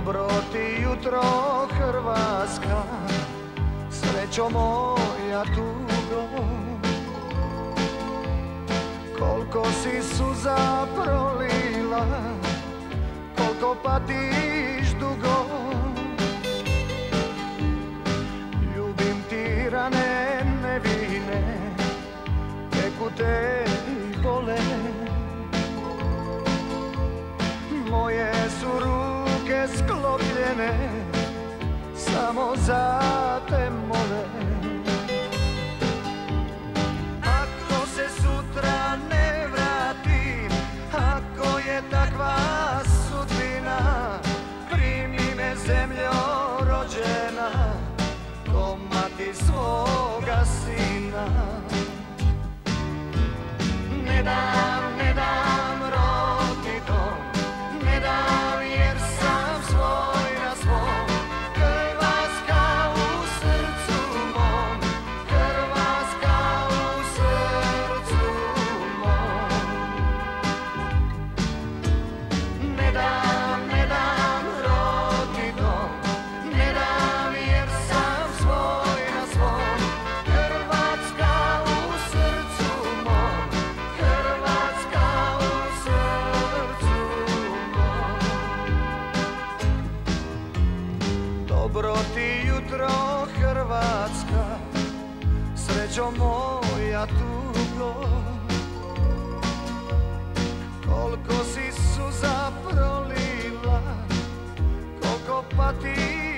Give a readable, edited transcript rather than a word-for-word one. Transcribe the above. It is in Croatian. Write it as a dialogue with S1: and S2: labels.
S1: Dobro ti jutro Hrvatska, srećo moja tugo. Koliko si suza prolila, koliko patiš dugo. Ljubim ti rane nevine, teku te i bole. Moje su ruke sklopljene, samo za te mole. Ako se sutra ne vratim, ako je takva sudbina, primi me zemljo rođena, ko mati svoga sina. Ne dam, ne dam rodni dom, ne dam jer sam svoj na svom. Hrvatska u srcu mom, Hrvatska u srcu mom. Ne dam, ne dam rodni dom, ne dam jer sam svoj na svom. Hrvatska u srcu mom, Hrvatska u srcu mom. Dobro ti jutro Hrvatska, srećo moja tugo. Koliko si suza prolila, koliko patiš